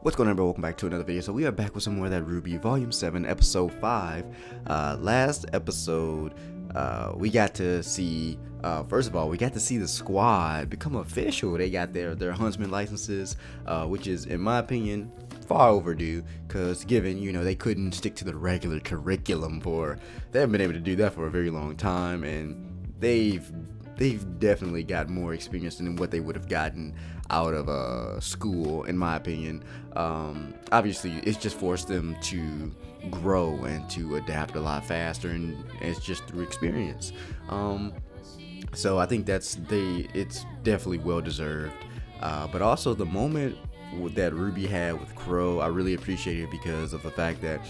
What's going on, everybody? Welcome back to another video. So we are back with some more of that RWBY Volume 7, Episode 5. Last episode, we got to see, first of all, we got to see the squad become official. They got their huntsman licenses, which is, in my opinion, far overdue, because given, you know, they couldn't stick to the regular curriculum they haven't been able to do that for a very long time, and they've definitely got more experience than what they would have gotten out of school, in my opinion. Obviously, it's just forced them to grow and to adapt a lot faster, and it's just through experience. So I think it's definitely well deserved. But also the moment that RWBY had with Qrow, I really appreciated it because of the fact that,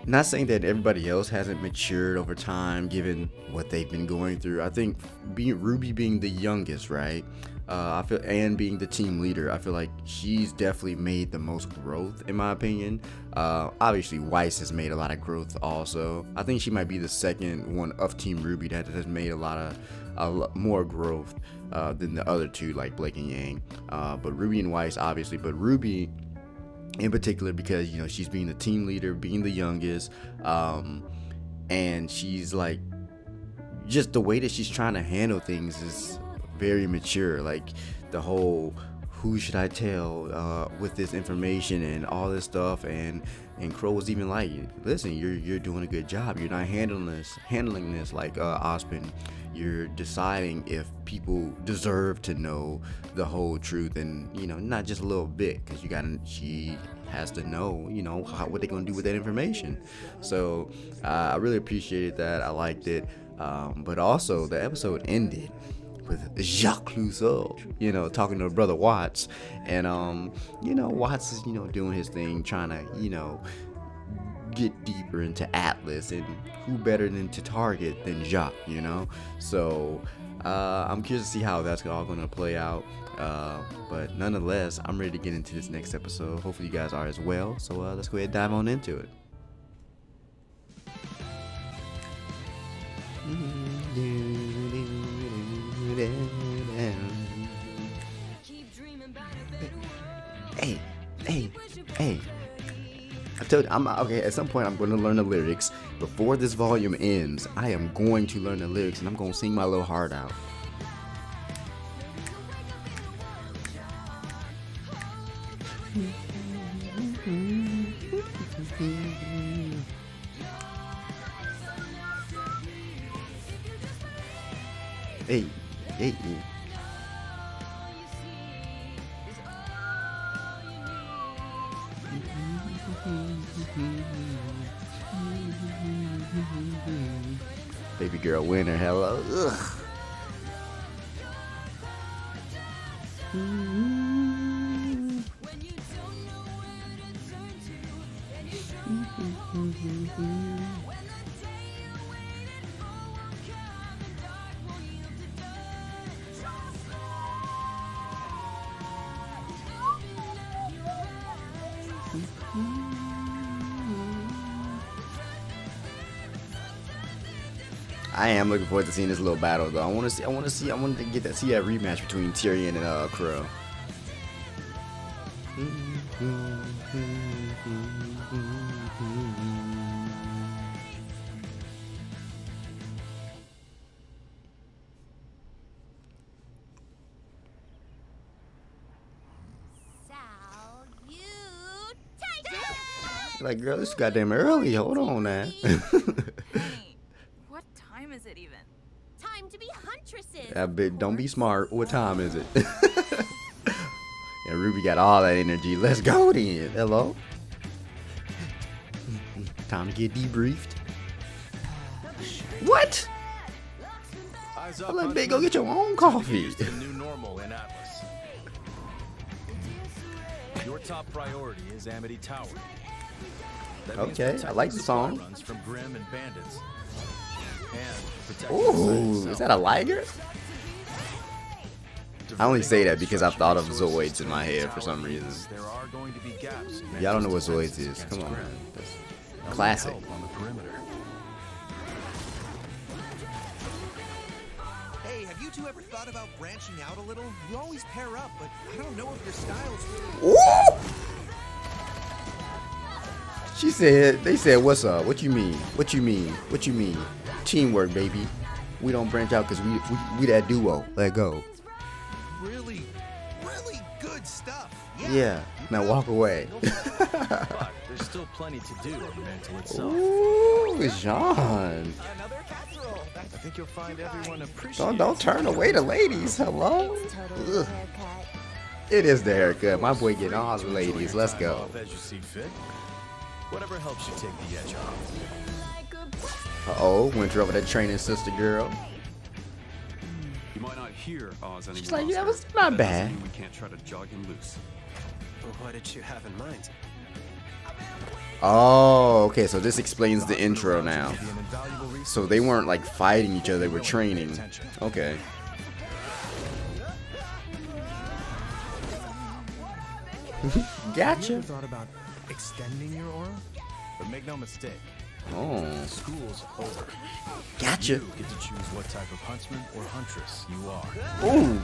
not saying that everybody else hasn't matured over time given what they've been going through. I think RWBY being the youngest, right? I feel, and being the team leader, I feel like she's definitely made the most growth, in my opinion. Obviously, Weiss has made a lot of growth also. I think she might be the second one of Team RWBY that has made a lot more growth than the other two, like Blake and Yang. But RWBY and Weiss, obviously, but RWBY in particular, because, you know, she's being the team leader, being the youngest, and she's like, just the way that she's trying to handle things is very mature. Like the whole who should I tell with this information and all this stuff, and Qrow was even like, listen, you're doing a good job, you're not handling this like Ospen. You're deciding if people deserve to know the whole truth, and, you know, not just a little bit, because she has to know, you know, what they're gonna do with that information. So I really appreciated that. I liked it. But also the episode ended with Jacques Clouseau, you know, talking to brother Watts, and you know, Watts is, you know, doing his thing, trying to, you know, get deeper into Atlas, and who better than to target than Jacques, you know? So I'm curious to see how that's all gonna play out, but nonetheless, I'm ready to get into this next episode. Hopefully you guys are as well. So let's go ahead and dive on into it. Hey. I told you, okay, at some point I'm going to learn the lyrics. Before this volume ends, I am going to learn the lyrics, and I'm going to sing my little heart out. Hey. Baby girl winner, hello. Ugh. I am looking forward to seeing this little battle, though. I want to see see that rematch between Tyrion and Qrow. Like, girl, this is goddamn early. Hold on now. What time is it even? Time to be huntresses. That bit, don't be smart. What time is it? And RWBY got all that energy. Let's go then. Hello. Time to get debriefed. What? I'm like, babe, go get your own coffee. The new normal in Atlas. Your top priority is Amity Tower. Okay, I like the song. Runs from Grim and bandits. Ooh, is that a liger? I only say that because I thought of Zoids in my head for some reason. Y'all don't know what Zoids is. Come on, man. That's classic. Hey, have you two ever thought about branching out a little? You always pair up, but I don't know if your styles. Ooh! They said, what's up? What you mean? What you mean? What you mean? Teamwork, baby. We don't branch out because we that duo. Let go. Really, really good stuff. Yeah. Now walk away. But there's still plenty to do in Mantle itself. Ooh, Jean. Another casserole. I think you'll find everyone appreciates Don't turn away the ladies. Hello. It's totally Ugh. a haircut. It is the haircut. My boy getting all the ladies. Let's go. Off as you see fit. Whatever helps you take the edge off. Uh-oh, went over that training sister girl. You might not hear Oz anymore. She's like, yeah, Oscar, that's not but that bad. doesn't mean we can't try to jog him loose. What did you have in mind? Oh, okay, so this explains the intro now. Be an invaluable resource. So they weren't like fighting each other, they were training. Okay. Have you Gotcha. ever thought about extending your aura? But make no mistake, Oh, school's over. gotcha. You get to choose what type of huntsman or huntress you are. Ooh,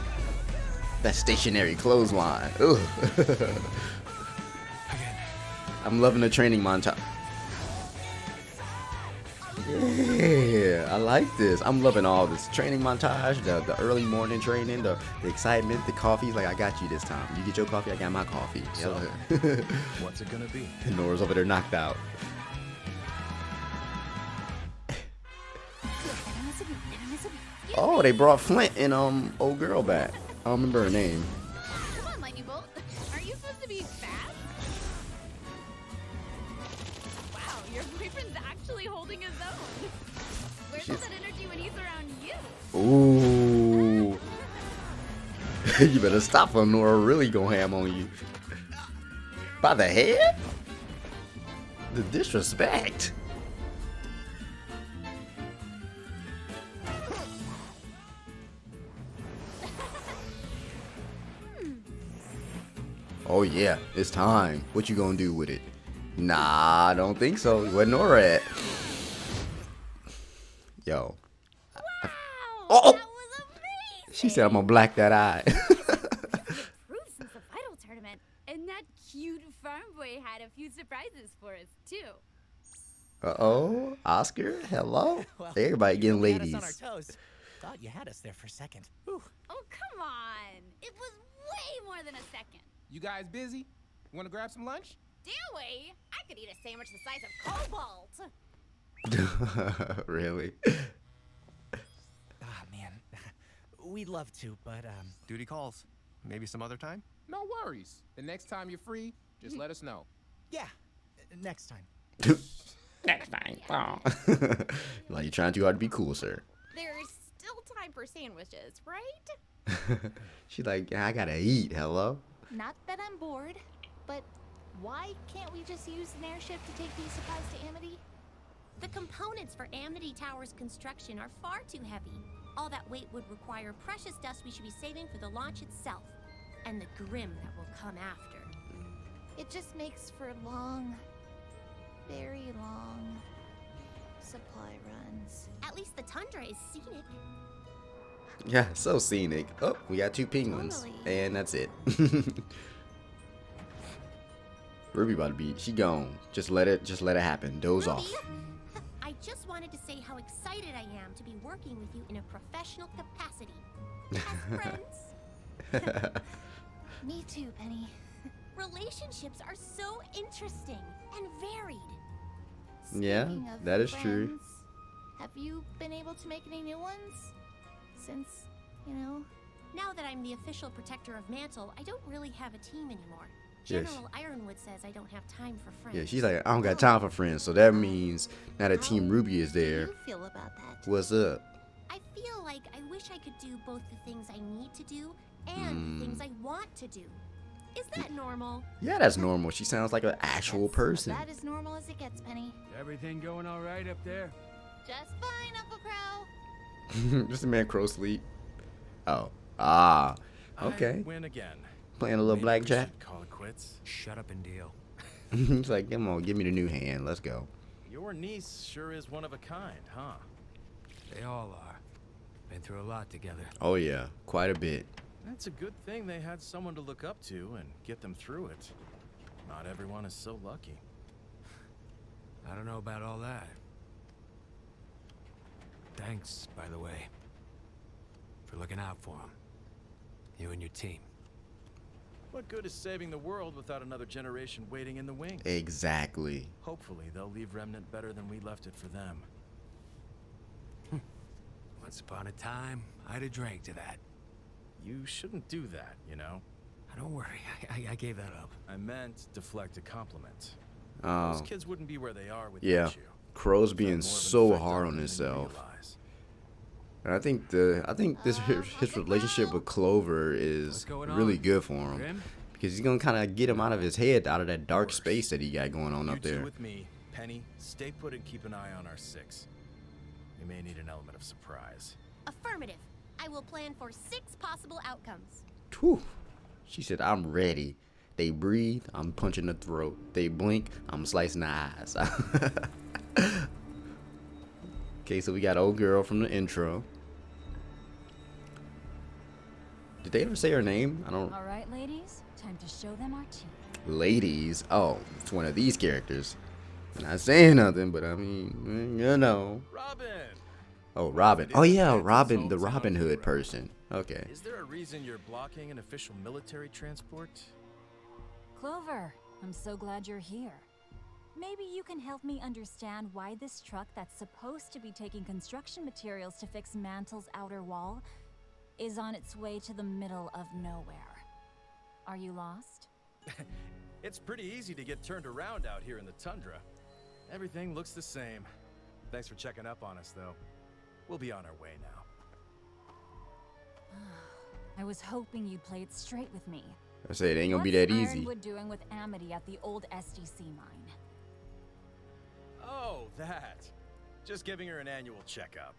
that stationary clothesline. Ooh. I'm loving the training montage. Yeah, I like this. I'm loving all this training montage, the early morning training, the excitement, the coffee. Like, I got you this time. You get your coffee, I got my coffee. So, what's it gonna be? Nora's over there knocked out. Oh, they brought Flint and old girl back. I don't remember her name. Come on, Lightning Bolt. Are you supposed to be fast? Wow, your boyfriend's actually holding his own. Where's all that energy when he's around you? Ooh. You better stop her, Nora. Really go ham on you. By the head? The disrespect. Oh yeah, it's time. What you gonna do with it? Nah, I don't think so. Where Nora at? Yo. Wow, Oh! that was amazing. She said I'm gonna black that eye. Improved since the final tournament, and that cute farm boy had a few surprises for us too. Uh-oh. Oscar, hello? Well, Everybody getting you had us ladies. on our toes. Thought you had us there for a second. Whew. Oh come on! It was way more than a second. You guys busy? Want to grab some lunch? Dewey, I could eat a sandwich the size of Cobalt. Really? Ah, man. We'd love to, but, Duty calls. Maybe some other time? No worries. The next time you're free, just let us know. yeah, next time. Next time. Oh. Like you're trying too hard to be cool, sir. There's still time for sandwiches, right? She's like, I gotta eat. Hello? Not that I'm bored, but why can't we just use an airship to take these supplies to Amity? The components for Amity Tower's construction are far too heavy. All that weight would require precious dust we should be saving for the launch itself, and the grim that will come after. It just makes for long, very long supply runs. At least the tundra is scenic. Yeah, so scenic. Oh, we got 2 penguins. Totally. And that's it. Ruby about to be, she gone. Just let it happen. Doze Ruby, off. I just wanted to say how excited I am to be working with you in a professional capacity. As friends. Me too, Penny. Relationships are so interesting and varied. Yeah, Speaking of that is true. friends, have you been able to make any new ones? Since, you know, Now that I'm the official protector of Mantle, I don't really have a team anymore. Yes. General Ironwood says I don't have time for friends. Yeah, she's like, I don't got time for friends. So that means now that Team Ruby is how do there. you feel about that? What's up? I feel like I wish I could do both the things I need to do and the things I want to do. Is that normal? Yeah, that's normal. She sounds like an actual That's person. about as normal as it gets, Penny. Everything going all right up there? Just fine, Uncle Qrow. Just a man crow sleep. Oh. Ah. Okay. I win again. Playing a little Maybe we blackjack. should call it quits. Shut up and deal. He's like, come on, give me the new hand. Let's go. Your niece sure is one of a kind, huh? They all are. Been through a lot together. Oh, yeah. Quite a bit. That's a good thing they had someone to look up to and get them through it. Not everyone is so lucky. I don't know about all that. Thanks, by the way, for looking out for him. You and your team. What good is saving the world without another generation waiting in the wings? Exactly. Hopefully, they'll leave Remnant better than we left it for them. Once upon a time, I'd have drank to that. You shouldn't do that, you know? Don't worry, I gave that up. I meant deflect a compliment. Oh, Those kids wouldn't be where they are without yeah. you. Qrow's You've had being more of an so effect hard on on them than you himself. realize. And I think his relationship with Clover is What's going really on? good for him. Grim? Because he's gonna kind of get him out of his head, out of that dark space that he got going on You up two there. with me, Penny. Stay put and keep an eye on our 6. We may need an element of surprise. Affirmative. I will plan for 6 possible outcomes. Whew. She said, "I'm ready." They breathe, I'm punching the throat. They blink, I'm slicing the eyes. Okay, so we got old girl from the intro. Did they ever say her name? I don't. All right, ladies, time to show them our team. Ladies. Oh, it's one of these characters. I'm not saying nothing, but I mean, you know. Robin! Oh, Robin. Oh yeah, Robin, the Robin Hood person. Okay. Is there a reason you're blocking an official military transport? Clover, I'm so glad you're here. Maybe you can help me understand why this truck that's supposed to be taking construction materials to fix Mantle's outer wall is on its way to the middle of nowhere. Are you lost? It's pretty easy to get turned around out here in the tundra. Everything looks the same. Thanks for checking up on us, though. We'll be on our way now. I was hoping you'd play it straight with me. I say it ain't gonna be that What's easy. Ironwood doing with Amity at the old SDC mine? Oh, that. Just giving her an annual checkup.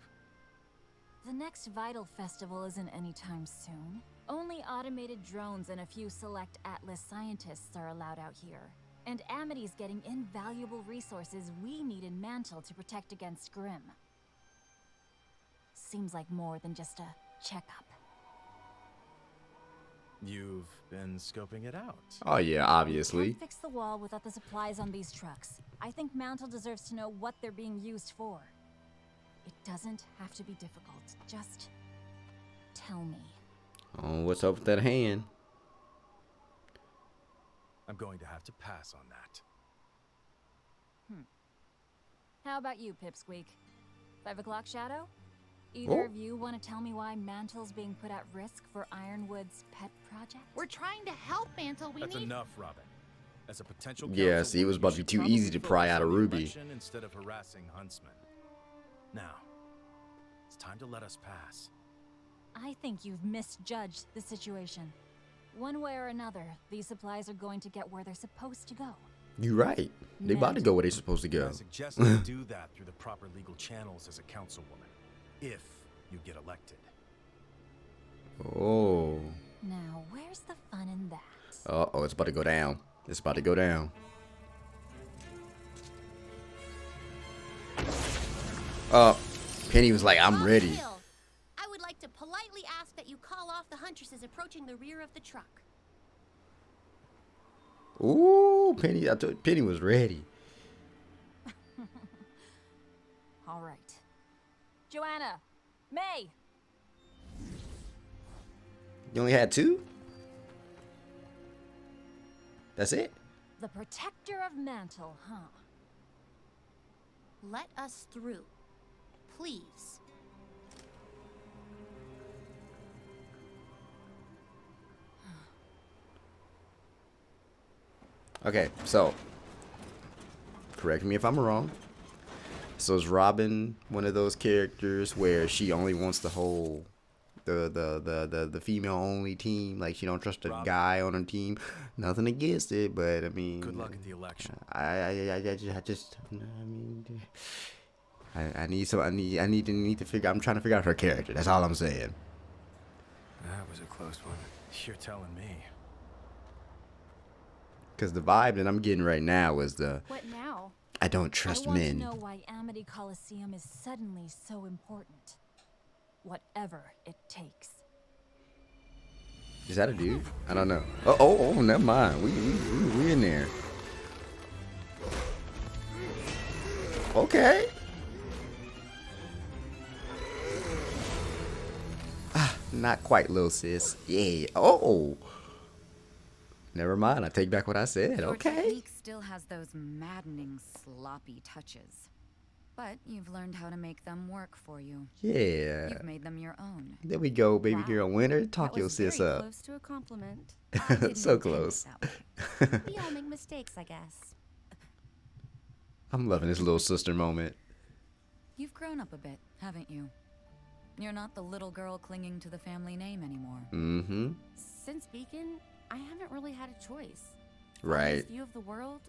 The next Vital Festival isn't anytime soon. Only automated drones and a few select Atlas scientists are allowed out here. And Amity's getting invaluable resources we need in Mantle to protect against Grimm. Seems like more than just a checkup. You've been scoping it out. Oh yeah, obviously. Can't fix the wall without the supplies on these trucks. I think Mantle deserves to know what they're being used for. It doesn't have to be difficult. Just tell me. Oh, what's up with that hand? I'm going to have to pass on that. How about you, Pipsqueak? 5 o'clock Shadow? Either Oh. of you want to tell me why Mantle's being put at risk for Ironwood's pet project? We're trying to help Mantle. We That's need. enough, Robin. As a potential Yeah, councilwoman, see, it was about to be you too should easy to probably pry focus out of on the RWBY. election instead of harassing Huntsman. Now, it's time to let us pass. I think you've misjudged the situation. One way or another, these supplies are going to get where they're supposed to go. You right. They about to go where they supposed to go. I suggest you do that through the proper legal channels as a councilwoman, if you get elected. Oh. Now, where's the fun in that? Oh, it's about to go down. It's about to go down. Penny was like, "I'm ready." Bill, I would like to politely ask that you call off the huntresses approaching the rear of the truck. Ooh, Penny! I told Penny was ready. All right. Joanna! May! You only had 2? That's it? The protector of Mantle, huh? Let us through. Please. Okay, so correct me if I'm wrong. So is Robin one of those characters where she only wants the whole the female only team? Like she don't trust a Robin. guy on her team. Nothing against it, but I mean, Good luck at the election. I need to figure. I'm trying to figure out her character. That's all I'm saying. That was a close one. You're telling me. Because the vibe that I'm getting right now is What now? I don't trust I want men. to know why Amity Coliseum is suddenly so important. Whatever it takes. Is that a dude? I don't know. Oh, never mind. We in there. Okay. Not quite, little sis. Yeah. Oh. Never mind. I take back what I said. Your Okay. technique still has those maddening, sloppy touches. But you've learned how to make them work for you. Yeah. You've made them your own. There we go, baby Wow. girl Winter. Talk That your was sis very up. close to a compliment. I didn't So intend it close. that way. We all make mistakes, I guess. I'm loving this little sister moment. You've grown up a bit, haven't you? You're not the little girl clinging to the family name anymore. Mm-hmm. Since Beacon, I haven't really had a choice. Right. Father's view of the world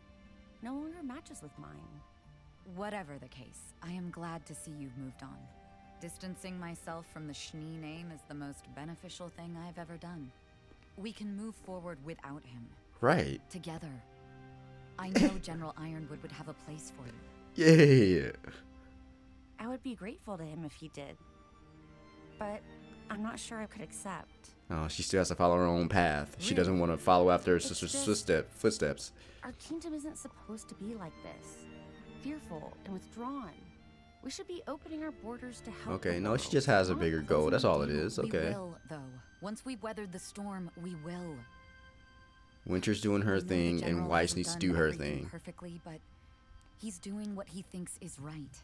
no longer matches with mine. Whatever the case, I am glad to see you've moved on. Distancing myself from the Schnee name is the most beneficial thing I've ever done. We can move forward without him. Right. Together. I know General Ironwood would have a place for you. Yeah. I would be grateful to him if he did. But I'm not sure I could accept. Oh, she still has to follow her own path. She doesn't want to follow after her It's sister's just- footsteps. Our kingdom isn't supposed to be like this. Fearful and withdrawn. We should be opening our borders to help. Okay, the no, she world, just has a not bigger goal. closing That's the all it deal. is. Okay. We will, though. Once we've weathered the storm, we will. Winter's doing I her know the thing, and General Weiss hasn't needs to done do her everything thing. perfectly, but he's doing what he thinks is right.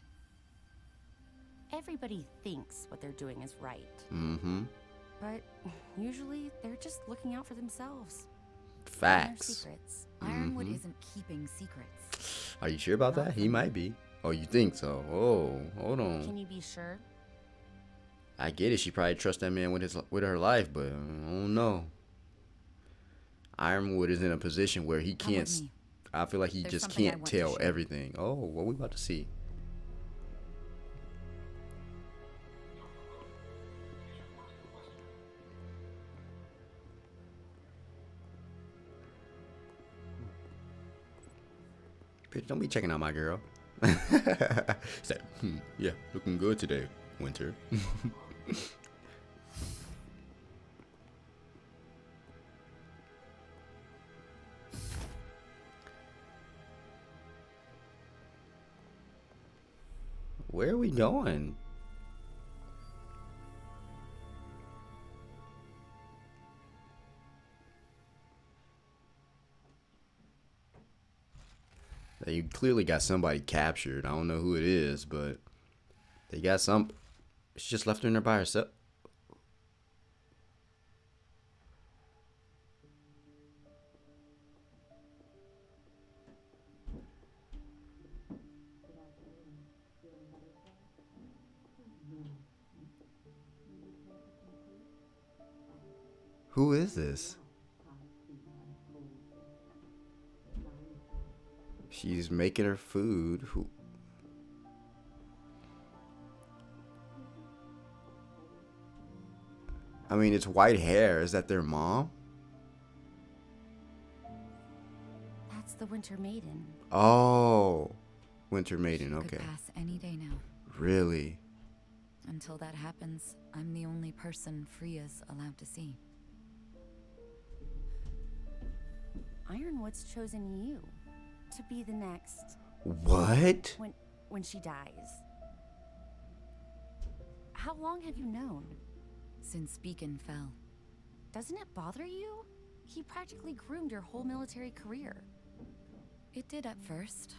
Everybody thinks what they're doing is right. Mm-hmm. But usually they're just looking out for themselves. And their Facts. secrets. Ironwood Mhm. isn't keeping secrets. Are you sure about Not that? He from might be. Oh, you think so? Oh, hold on. Can you be sure? I get it. She probably trusts that man with her life, but I don't know. Ironwood is in a position where he Come with can't. me. I feel like he There's just something I can't want to tell show. everything. Oh, what we about to see? Bitch, don't be checking out my girl. Said, yeah, looking good today, Winter. Where are we going? They clearly got somebody captured. I don't know who it is, but they got some. She just left her in there by herself. Who is this? She's making her food. Who? I mean, it's white hair. Is that their mom? That's the Winter Maiden. Oh, Winter Maiden. She Okay. could pass any day now. Really? Until that happens, I'm the only person Freya's allowed to see. Ironwood's chosen you to be the next What? when she dies. How long have you known? Since Beacon fell. Doesn't it bother you? He practically groomed your whole military career. It did at first,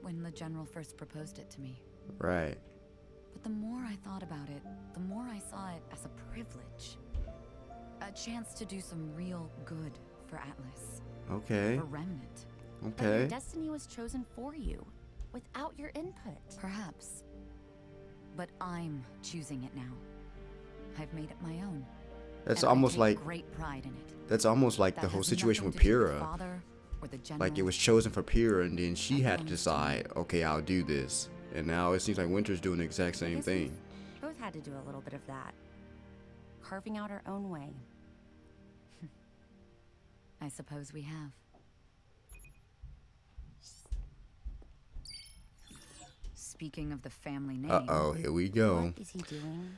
when the General first proposed it to me. Right. But the more I thought about it, the more I saw it as a privilege. A chance to do some real good for Atlas. Okay. For Remnant. But your Okay. destiny was chosen for you, without your input. Perhaps. But I'm choosing it now. I've made it my own. That's and I almost take like great pride in it. that's almost like That the whole has situation nothing with to do Pyrrha. Father or the Like it General. was chosen for Pyrrha, and then she had to Everyone's decide, okay, I'll do this. And now it seems like Winter's doing the exact same Guess thing. we've both had to do a little bit of that. Carving out our own way. I suppose we have. Speaking of the family name, Uh-oh, here we go. What is he doing?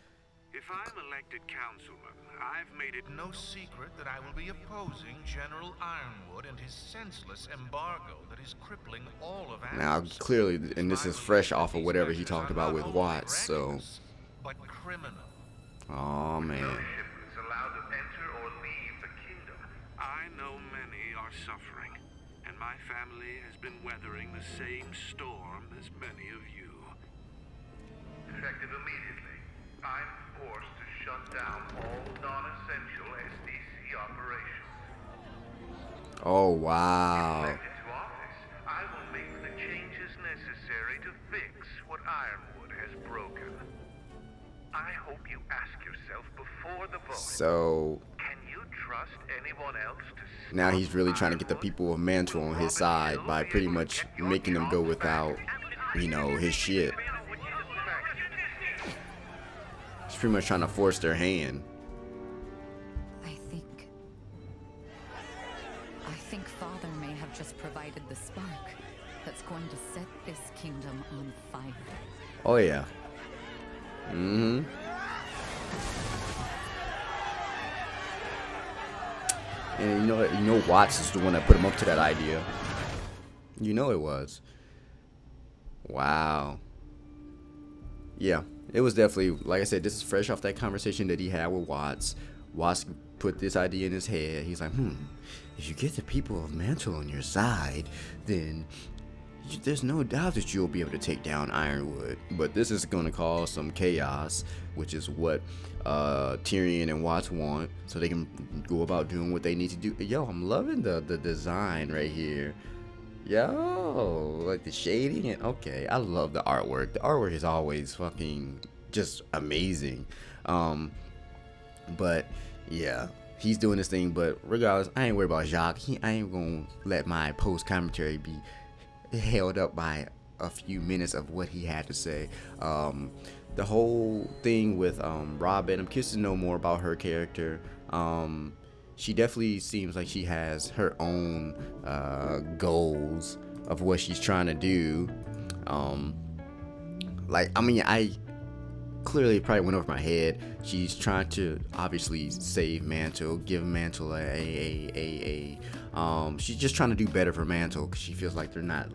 If If I'm elected councilman, I've made it no secret that I will be opposing General Ironwood and his senseless embargo that is crippling all of Amherst. Now, clearly, and this is fresh off of whatever he talked about with Watts, so. But criminal. Oh man. No shipments allowed to enter or leave the kingdom. I know many are suffering, and my family has been weathering the same storm as many of you. Effective immediately, I'm forced to shut down all non-essential SDC operations. Oh wow. Elected to office, I will make the changes necessary to fix what Ironwood has broken. I hope you ask yourself before the vote. So Can you trust anyone else to now he's really trying to get the people of Mantle on his side by pretty much making them go without, you know, his shit. He's pretty much trying to force their hand. I think Father may have just provided the spark that's going to set this kingdom on fire. Oh yeah. Mm-hmm. And you know Watts is the one that put him up to that idea. You know it was. Wow. Yeah, it was definitely, like I said, this is fresh off that conversation that he had with Watts. Watts put this idea in his head. He's like, if you get the people of Mantle on your side, then there's no doubt that you'll be able to take down Ironwood. But this is going to cause some chaos, which is what Tyrion and Watts want, so they can go about doing what they need to do. Yo, I'm loving the design right here. Yo, like the shading, and okay, I love the artwork. The artwork is always fucking just amazing. But yeah, he's doing this thing. But regardless, I ain't worried about Jacques. I ain't gonna let my post commentary be held up by a few minutes of what he had to say. The whole thing with Robin, I'm curious to know more about her character. She definitely seems like she has her own goals of what she's trying to do. I clearly probably went over my head. She's trying to obviously save Mantle, give Mantle she's just trying to do better for Mantle because she feels like they're not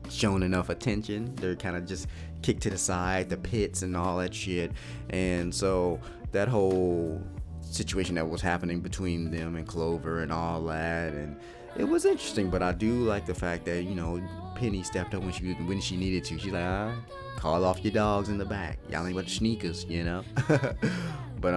shown enough attention. They're kind of just kicked to the side, the pits and all that shit. And so that whole situation that was happening between them and Clover and all that, and it was interesting. But I do like the fact that, you know, Penny stepped up when she needed to. She's like, call off your dogs in the back. Y'all ain't about the sneakers, you know. But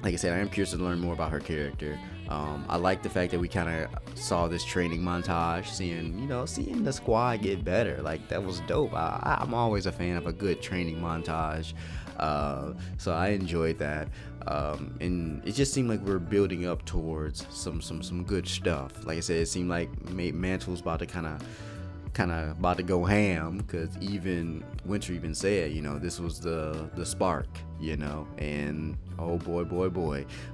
like I said, I am curious to learn more about her character. I like the fact that we kind of saw this training montage, seeing the squad get better. Like, that was dope. I'm always a fan of a good training montage. So I enjoyed that. And it just seemed like we're building up towards some good stuff. Like I said, it seemed like Mantle's about to kind of about to go ham, because even Winter even said, this was the spark, and oh boy.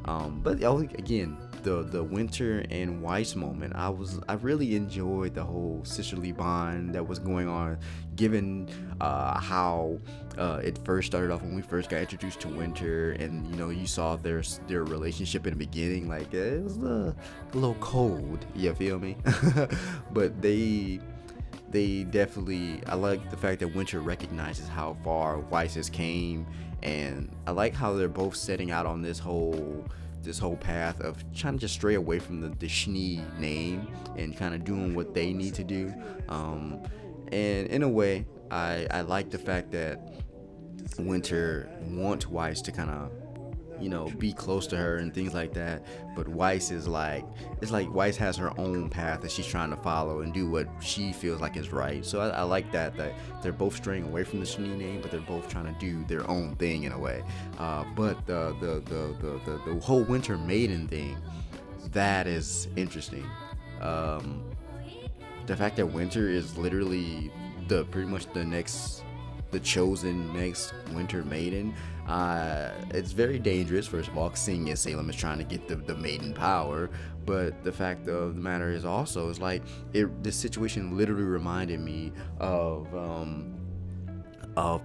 But again, the Winter and Weiss moment, I really enjoyed the whole sisterly bond that was going on, given how it first started off when we first got introduced to Winter, and you saw their relationship in the beginning. Like, it was a little cold, you feel me? But they definitely, I like the fact that Winter recognizes how far Weiss has came, and I like how they're both setting out on this whole path of trying to just stray away from the Schnee name and kind of doing what they need to do. And in a way, I like the fact that Winter wants Weiss to kind of be close to her and things like that, but Weiss is like, it's like Weiss has her own path that she's trying to follow and do what she feels like is right. So I like that they're both straying away from the Schnee name, but they're both trying to do their own thing in a way. But the whole Winter Maiden thing, that is interesting. The fact that Winter is literally pretty much the chosen next Winter Maiden, it's very dangerous. First of all, seeing as Salem is trying to get the maiden power, but the fact of the matter is also, it's like this situation literally reminded me of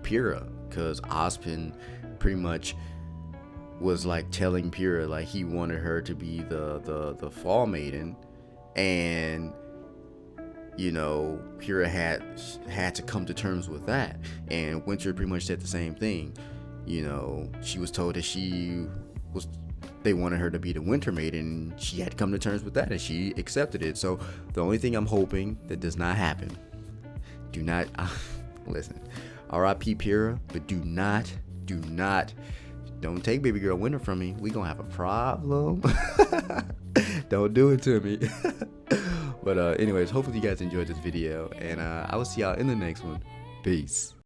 Pyrrha, because Ozpin pretty much was like telling Pyrrha like he wanted her to be the fall maiden, and you know, Pyrrha had to come to terms with that. And Winter pretty much said the same thing. You know, she was told that they wanted her to be the Winter Maiden. She had to come to terms with that, and she accepted it. So the only thing I'm hoping that does not happen, do not listen, R.I.P. Pyrrha, but don't take baby girl Winter from me. We gonna have a problem. Don't do it to me. But anyways, hopefully you guys enjoyed this video, and I will see y'all in the next one. Peace.